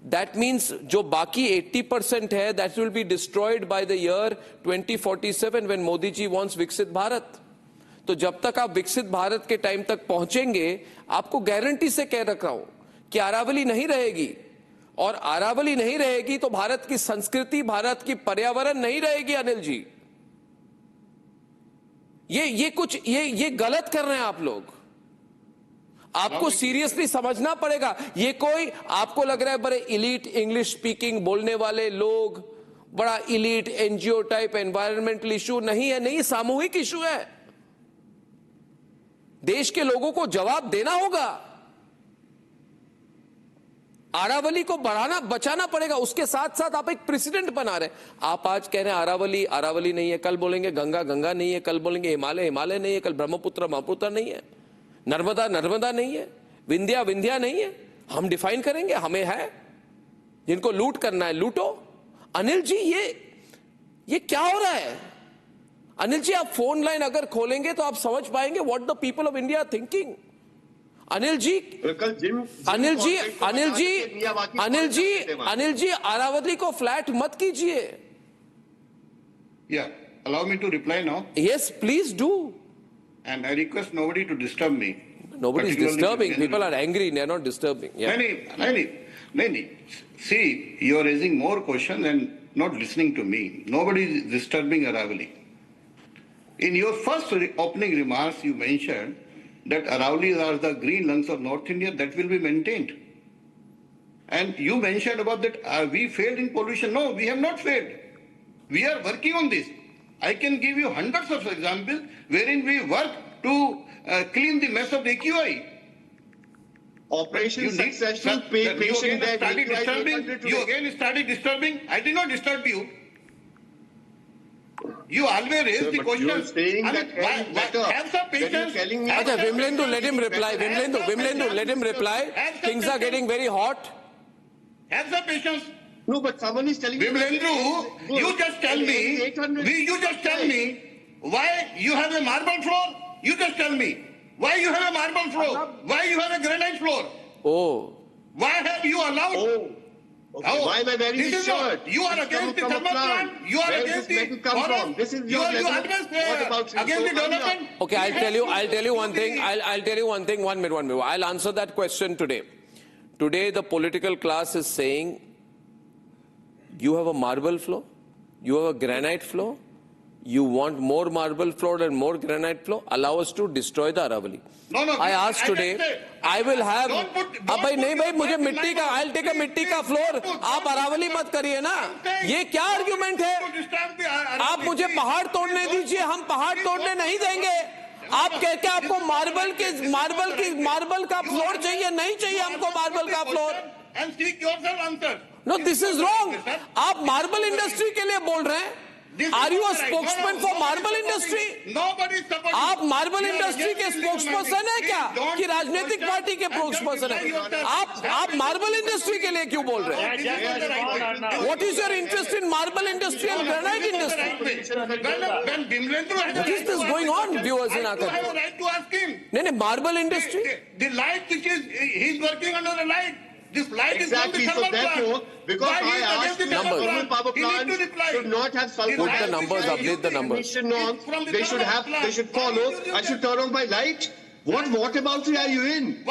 that means जो बाकी 80% है, that will be destroyed by the year 2047 when Modi ji wants Viksit Bharat. तो जब तक आप विकसित भारत के टाइम तक पहुंचेंगे, आपको गारंटी से कह रखा हूं कि अरावली नहीं रहेगी. और अरावली नहीं रहेगी तो भारत की संस्कृति, भारत की पर्यावरण नहीं रहेगी अनिल जी. ये गलत कर रहे हैं आप लोग. आपको सीरियसली समझना पड़ेगा. ये कोई आपको लग रहा है बड़े इलीट इंग्लिश स्पीकिंग बोलने वाले लोग, बड़ा elite NGO type environmental issue नहीं है. नहीं, सामूहिक इशू है. देश के लोगों को जवाब देना होगा. अरावली को बचाना पड़ेगा. उसके साथ साथ आप एक प्रेसिडेंट बना रहे. आप आज कह रहे हैं अरावली नहीं है, कल बोलेंगे गंगा नहीं है, कल बोलेंगे हिमालय नहीं है, कल ब्रह्मपुत्र नहीं है, नर्मदा नहीं है, विंध्या नहीं है. हम डिफाइन करेंगे, हमें है. जिनको लूट करना है लूटो. अनिल जी, ये क्या हो रहा है? अनिल जी, आप फोन लाइन अगर खोलेंगे तो आप समझ पाएंगे what the people of India are thinking. Anil ji, Aravalli को फ्लैट मत कीजिए. Yeah, allow me to reply now. Yes, please do. And I request nobody to disturb me. Nobody is disturbing. People are angry. They are not disturbing. Yeah. Many. See, you are raising more questions and not listening to me. Nobody is disturbing Aravalli. In your first opening remarks, you mentioned that Aravallis are the green lungs of North India. That will be maintained. And you mentioned about that we failed in pollution. No, we have not failed. We are working on this. I can give you hundreds of examples wherein we work to clean the mess of the AQI. Operation successful, patient You again started disturbing. I did not disturb you. You always raise the question. You're saying that have some patience. Telling me Vimlendu, let him reply. Vimlendu, let him reply. Things are getting very hot. Have some patience. No, but someone is telling me. Vimlendu, you just tell me why you have a marble floor. You just tell me why you have a marble floor. Why you have a granite floor. Oh. Why have you allowed? Okay. Why am I wearing this shirt? You are against the thermal plant. You are against the forum. This is your level. What about against the development? Okay, I'll tell you one thing. I'll tell you one thing. 1 minute. I'll answer that question today. Today, the political class is saying, you have a marble floor, you have a granite floor, you want more marble floor and more granite floor, allow us to destroy the Aravalli. No, I asked today, I will have, I'll take a mitti ka floor, आप Aravalli मत करिए ना, ये क्या argument है? आप मुझे पहाड़ तोड़ने दीजिए, हम पहाड़ तोड़ने नहीं देंगे. आप कहते हैं आपको मार्बल का फ्लोर चाहिए, नहीं चाहिए हमको मार्बल का floor. And seek yourself answer. No, this is wrong. आप मार्बल इंडस्ट्री के लिए बोल रहे हैं. Are you a spokesman for marble industry? आप मार्बल इंडस्ट्री के स्पोक्सपर्सन है क्या कि राजनीतिक पार्टी के स्पोक्सपर्सन है? आप मार्बल इंडस्ट्री के लिए क्यों बोल रहे हैं? What is your interest in marble industry and granite industry? What is this going on, viewers in our country? नहीं, marble industry. The light which is he is working under the light. This light exactly. is from the So therefore, because I asked you numbers. Power plants should not have sulfur. Put the numbers, update the numbers. They should follow. I should turn on my light. What about are you in?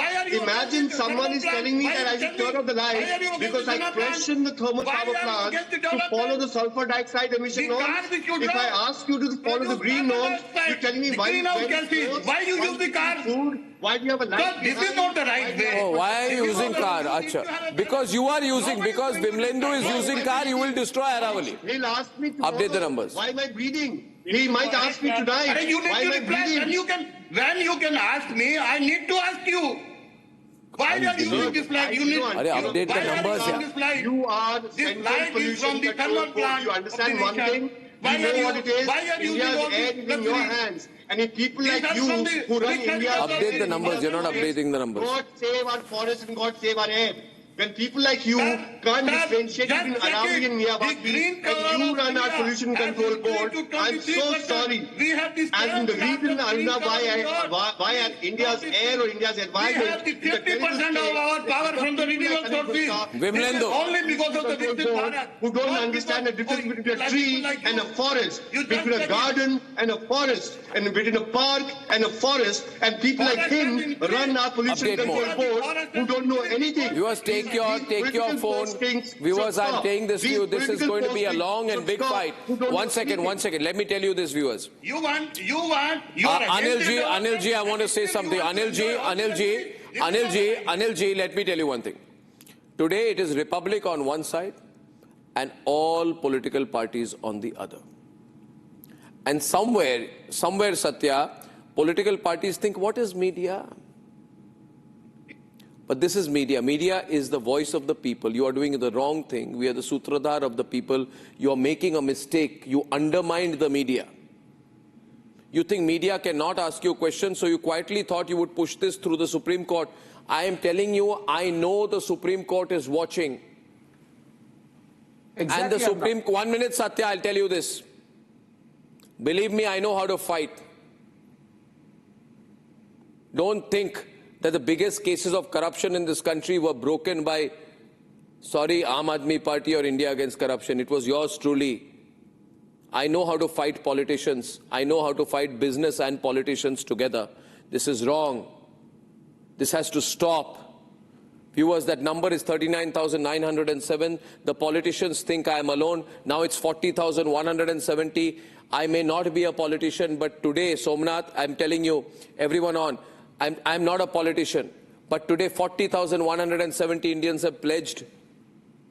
Imagine someone is telling me that I should turn off the light because I question the thermal power plant to follow the sulfur dioxide emission norms. If I ask you to follow the green norms, you're telling me why you use the car? Why do you have a light? This is not the right way. Oh, why are you using car? Achha. Because you are using, because Vimlendu is using car, you will destroy Aravalli. He'll ask me tomorrow, update the numbers. Why am I breathing? He might ask me tonight. You need to reply. When you can ask me, I need to ask you. Why are you using this flag? You need update the numbers. You are central pollution control board. You understand one thing? You know what it is. India's air is in your hands. And if people like you who run India... Update the numbers. You're not updating the numbers. God save our forests and God save our air. When people like you can't differentiate between Aravalli and Miyawaki and you run our pollution control board, I'm so sorry. And the reason, Arnab, why India's air or India's environment... We have 50% of our power from the renewable sources. Vimlendu. Only because of the Viksit who don't understand the difference between a tree and a forest, between a garden and a forest, and between a park and a forest, and people like him run our pollution control board who don't know anything. You are take your phone. Viewers, I'm saying this to you. This is going to be a long and big fight. One second. Let me tell you this, viewers. Anil ji, I want to say something. Anil ji, let me tell you one thing. Today it is Republic on one side and all political parties on the other. And somewhere, Satya, political parties think, what is media? But this is media. Media is the voice of the people. You are doing the wrong thing. We are the sutradhar of the people. You are making a mistake. You undermined the media. You think media cannot ask you questions, so you quietly thought you would push this through the Supreme Court. I am telling you, I know the Supreme Court is watching. Exactly. And the Supreme Court, 1 minute, Satya, I'll tell you this. Believe me, I know how to fight. Don't think that the biggest cases of corruption in this country were broken by, Aam Aadmi Party or India Against Corruption. It was yours truly. I know how to fight politicians. I know how to fight business and politicians together. This is wrong. This has to stop. Viewers, that number is 39,907. The politicians think I am alone. Now it's 40,170. I may not be a politician, but today, Somnath, I'm telling you, everyone on, I'm not a politician, but today 40,170 Indians have pledged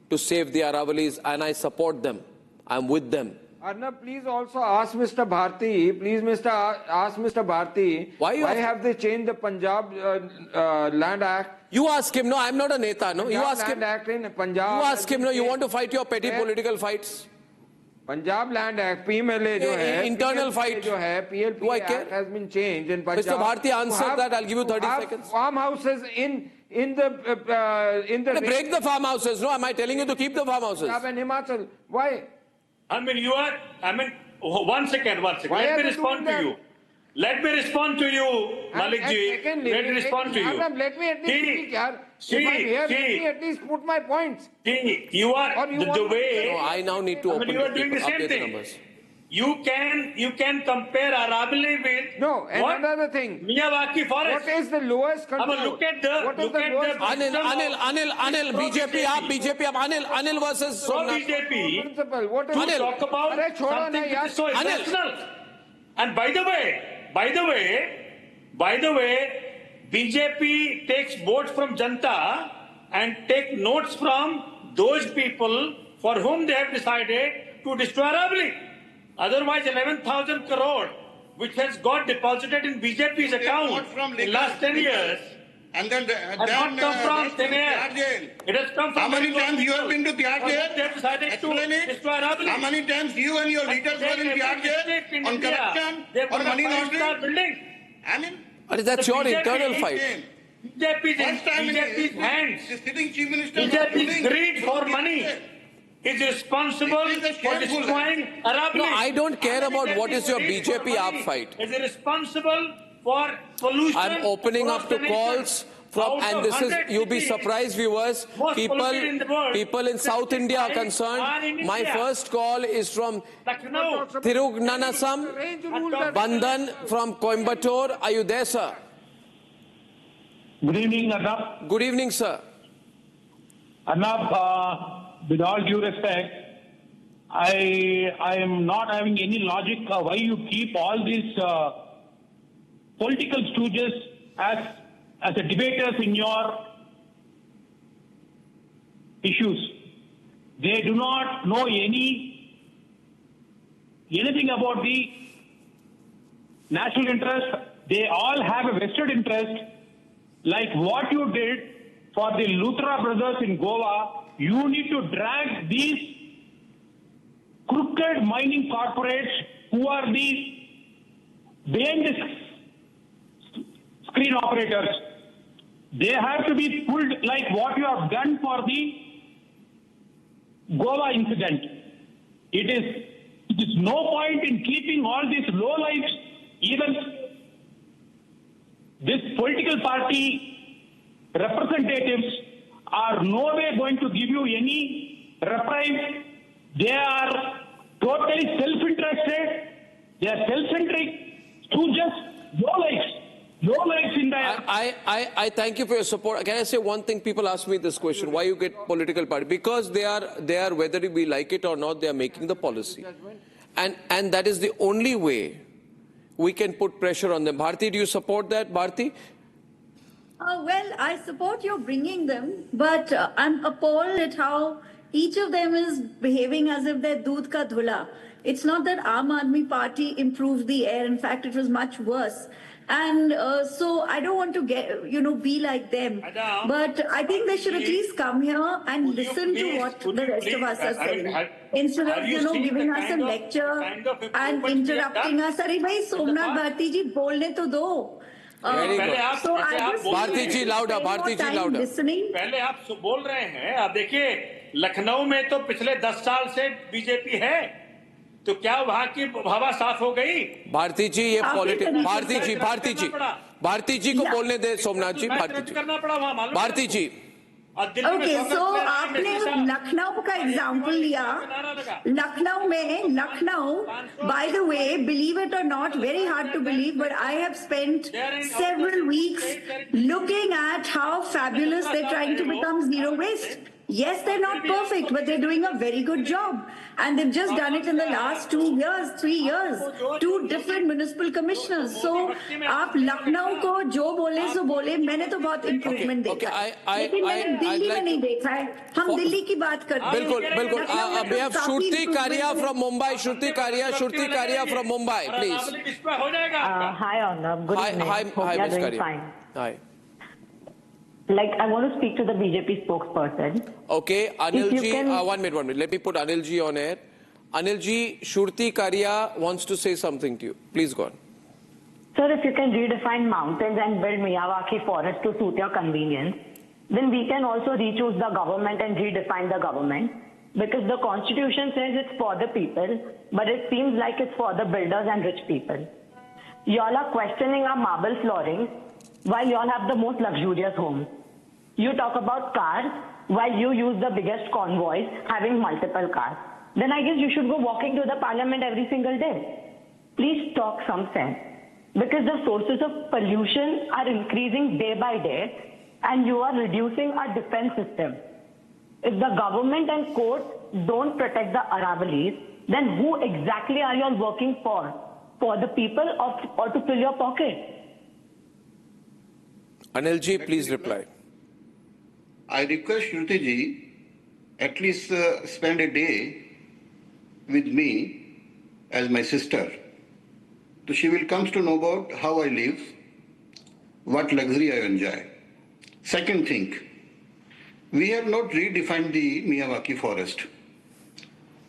to save the Aravallis, and I support them. I'm with them. Arnab, please also ask Mr. Bharti. Ask Mr. Bharti. Why have they changed the Punjab Land Act? You ask him. No, I'm not a neta. No, you ask him. Act in Punjab. You ask him. No, you want to fight your petty political fights. Punjab Land Act, PMLA जो है, internal fight जो है, PLP Act has been changed in Punjab. Mr. Bharti, answer that. I'll give you 30 seconds. Farmhouses in the break the farmhouses. No, am I telling you to keep the farmhouses? Punjab and Himachal. Why? One second. Let me respond to you. Let me respond to you, Malik ji. Let me respond to you. Let me at least speak, yaar. If I'm here, let me at least put my points. You are the way. No, I now need to open you are doing the same thing. Numbers. You can compare Aravalli with another thing. Miyawaki forest. What is the lowest control? Look at the Anil, BJP, Anil versus Somnath. BJP. Principle. What is Anil, talk about something which is so exceptional. And by the way, BJP takes votes from Janta and take notes from those people for whom they have decided to destroy Aravalli. Otherwise, 11,000 crore, which has got deposited in BJP's account in last 10 years, and then has not come from thin air. It has come from... How many times you have been to Tihar jail? They have decided to destroy Aravalli. How many times you and your leaders were in Tihar jail on corruption or money laundering? That's your internal fight. BJP's hands. BJP's greed for money is responsible for destroying Aravalli. No, I don't care about what is your BJP AAP fight. Is responsible for pollution. I'm opening up to calls from, and this is, you'll be surprised, viewers, people in South India are concerned. My first call is from Thirugnanasam Bandhan from Coimbatore. Are you there, sir? Good evening, Arnab. Good evening, sir. Arnab, with all due respect, I am not having any logic why you keep all these political stooges as a debaters in your issues. They do not know anything about the national interest. They all have a vested interest, like what you did for the Luthra brothers in Goa. You need to drag these crooked mining corporates who are the behind the screen operators. They have to be pulled like what you have done for the Goa incident. It is no point in keeping all these lowlifes, even this political party representatives are no way going to give you any reprise. They are totally self-interested. They are self-centric. To just no likes in the... I thank you for your support. Can I say one thing? People ask me this question: why you get political party? Because they are whether we like it or not, they are making the policy, and that is the only way we can put pressure on them. Bharti, do you support that, Bharti? Well, I support your bringing them, but I'm appalled at how each of them is behaving as if they're doodh ka dhula. It's not that Aam Aadmi Party improved the air. In fact, it was much worse. And so I don't want to be like them. But I think they should at least come here and listen to what the rest of us are saying. Instead of, giving us a lecture and interrupting us. Arey bhai, Somnath Bharti ji, bolne to do. Very good. So I just Bharti ji louder, Bharti ji louder. पहले आप बोल रहे हैं, अब देखिए लखनऊ में तो पिछले 10 साल से बीजेपी है, तो क्या वहाँ की हवा साफ हो गई? भारती जी ये पॉलिटिक्स, भारती जी को बोलने दे सोमनाथ जी, भारती जी. Okay, so आपने लखनऊ का एग्जाम्पल लिया. Lucknow, by the way, believe it or not, very hard to believe, but I have spent several weeks looking at how fabulous they're trying to become zero waste. Yes, they're not perfect, but they're doing a very good job. And they've just done it in the last 2 years, 3 years. 2 different municipal commissioners. So, आप लखनऊ को जो बोले सो बोले, मैंने तो बहुत improvement देखा है. लेकिन मैंने दिल्ली में नहीं देखा है. हम दिल्ली की बात करते हैं. बिल्कुल. We have Shruti Karia from Mumbai. Shruti Karia from Mumbai, please. Hi, Arnab. Good evening. Hi, Ms. Karia. Hi. I want to speak to the BJP spokesperson. Okay, Anil ji, one minute. Let me put Anil ji on air. Anilji, Shurti Karia wants to say something to you. Please go on. Sir, if you can redefine mountains and build Miyawaki forest to suit your convenience, then we can also re-choose the government and redefine the government. Because the constitution says it's for the people, but it seems like it's for the builders and rich people. Y'all are questioning our marble flooring while y'all have the most luxurious homes. You talk about cars while you use the biggest convoys having multiple cars. Then I guess you should go walking to the parliament every single day. Please talk some sense. Because the sources of pollution are increasing day by day and you are reducing our defense system. If the government and courts don't protect the Aravallis, then who exactly are you all working for? For the people or to fill your pocket? Anilji, please reply. I request Shruti ji at least spend a day with me as my sister. So she will come to know about how I live, what luxury I enjoy. Second thing, we have not redefined the Miyawaki forest.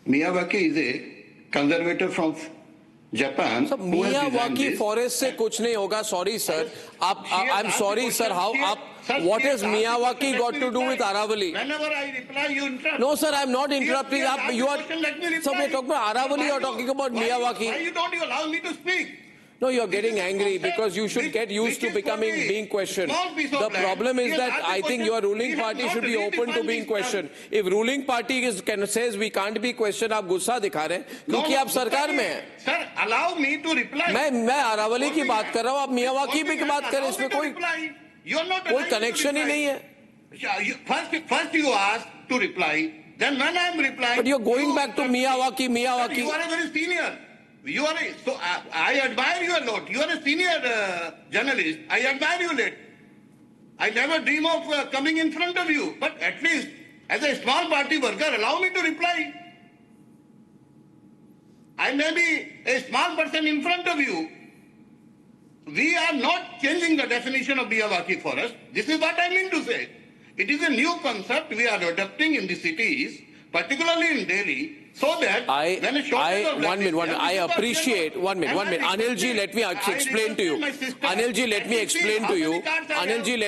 Miyawaki is a conservator from Japan. So Miyawaki forest se kuch nahi hoga. Sorry, sir. I'm sorry, sir. What has Miyawaki got to do with Aravalli? Whenever I reply, you interrupt. No, sir. I'm not interrupting. You are. So we're talking about Aravalli. You're talking about Miyawaki. Why you don't allow me to speak? No, you're getting angry because you should get used to being questioned. The problem is that I think your ruling party should be open to being questioned. If ruling party says we can't be questioned, आप गुस्सा दिखा रहे हैं क्योंकि आप सरकार में हैं. Sir, allow me to reply. मैं अरावली की बात कर रहा हूँ, आप मियावाकी की बात करें, इसमें कोई कनेक्शन ही नहीं है. First you ask to reply, then when I am replying. But you're going back to Miyawaki. You are a very senior. So I admire you a lot. You are a senior journalist. I admire you a lot. I never dream of coming in front of you. But at least as a small party worker, allow me to reply. I may be a small person in front of you. We are not changing the definition of Miyawaki forest. This is what I mean to say. It is a new concept we are adopting in the cities, particularly in Delhi. So that I appreciate one minute. Anilji, let me explain to you. Anilji, let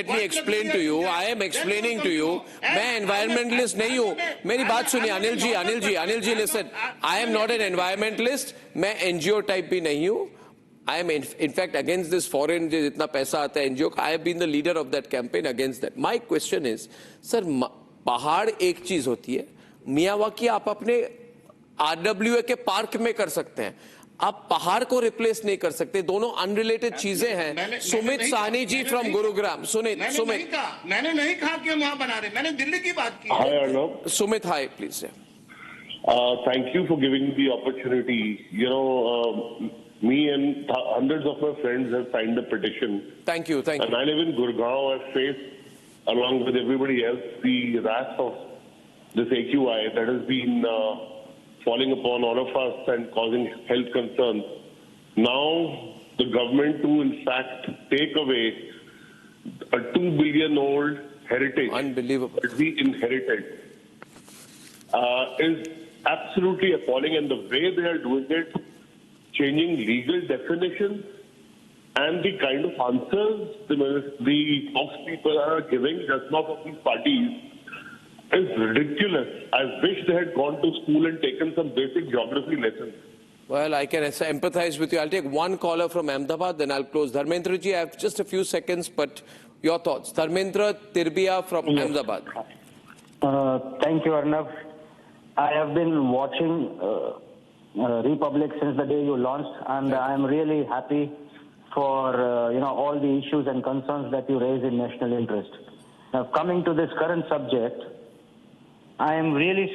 me explain to you. I am explaining to you. मैं environmentalist नहीं हूँ. मेरी बात सुनिए, Anilji, listen. I am not an environmentalist. मैं NGO type भी नहीं हूँ. I am in fact against this foreign जितना पैसा आता है NGO. I have been the leader of that campaign against that. My question is, sir, पहाड़ एक चीज होती है. मियावाकी आप अपने RWA के पार्क में कर सकते हैं, आप पहाड़ को रिप्लेस नहीं कर सकते. दोनों अनरिलेटेड चीजें हैं. सुमित साहनी जी फ्रॉम गुरुग्राम. सुमित मैंने नहीं कहा कि हम वहां बना रहे, मैंने दिल्ली की बात की. Hi Arnab. Sumit, hi, please. Thank you for giving me the opportunity. You know, me and hundreds of my friends have signed a petition. Thank you. And I live in Gurgaon. I face, along with everybody else, the wrath of this AQI that has been falling upon all of us and causing health concerns. Now, the government to, in fact, take away a 2 billion old heritage that we inherited is absolutely appalling. And the way they are doing it, changing legal definitions and the kind of answers the spokespeople are giving just now from these parties is ridiculous. I wish they had gone to school and taken some basic geography lessons. Well, I can empathize with you. I'll take one caller from Ahmedabad, then I'll close. Dharmendra ji, I have just a few seconds, but your thoughts. Dharmendra Tirbia from Ahmedabad. Thank you, Arnab. I have been watching Republic since the day you launched, and I am really happy for all the issues and concerns that you raise in national interest. Now, coming to this current subject, I am really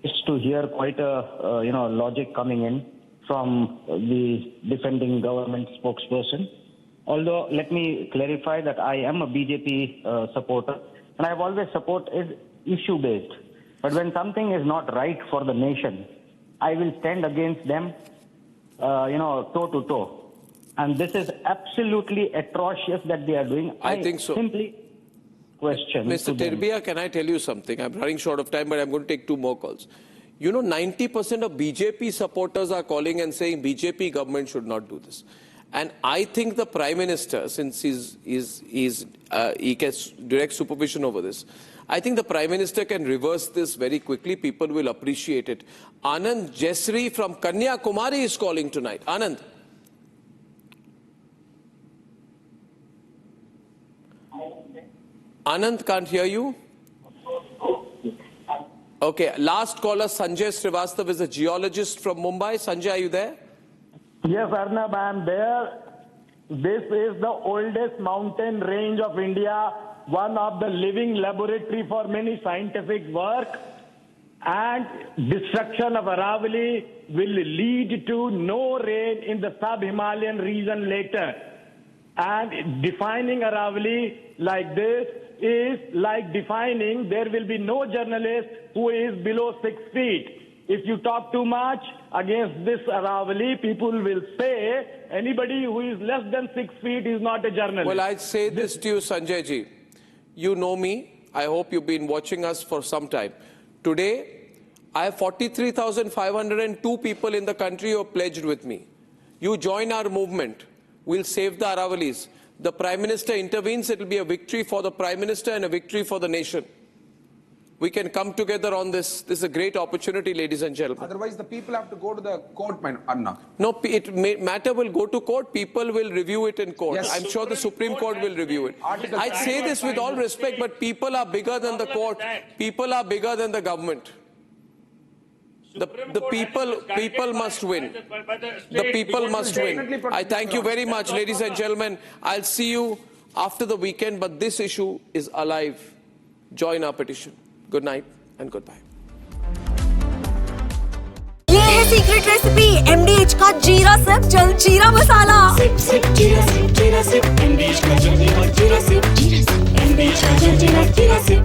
pleased to hear quite a logic coming in from the defending government spokesperson. Although, let me clarify that I am a BJP supporter, and I have always supported issue-based. But when something is not right for the nation, I will stand against them, toe-to-toe. And this is absolutely atrocious that they are doing. I think so. Simply question. Mr. Tirbia, can I tell you something? I'm running short of time, but I'm going to take two more calls. You know, 90% of BJP supporters are calling and saying BJP government should not do this. And I think the Prime Minister, since he gets direct supervision over this, I think the Prime Minister can reverse this very quickly. People will appreciate it. Anand Jesri from Kanyakumari is calling tonight. Anand. Anand, can't hear you. Okay, last caller, Sanjay Srivastav is a geologist from Mumbai. Sanjay, are you there? Yes, Arnab, I am there. This is the oldest mountain range of India, one of the living laboratory for many scientific work. And destruction of Aravalli will lead to no rain in the sub-Himalayan region later. And defining Aravalli like this is like defining there will be no journalist who is below 6 feet. If you talk too much against this Aravalli, people will say anybody who is less than 6 feet is not a journalist. Well, I'd say this to you, Sanjay ji. You know me. I hope you've been watching us for some time. Today, I have 43,502 people in the country who have pledged with me. You join our movement. We'll save the Aravallis. The Prime Minister intervenes. It will be a victory for the Prime Minister and a victory for the nation. We can come together on this. This is a great opportunity, ladies and gentlemen. Otherwise, the people have to go to the court, Anna. No, matter will go to court. People will review it in court. Yes. I'm sure the Supreme Court will review it. I'd say this with all respect, but people are bigger than the court. People are bigger than the government. The people must win. The people must win. I thank you very much, ladies and gentlemen. I'll see you after the weekend, but this issue is alive. Join our petition. Good night and goodbye. ये है secret recipe MDH का जीरा SIP जल जीरा मसाला। SIP SIP जीरा SIP MDH का जल जीरा सिप MDH का जल जीरा सिप।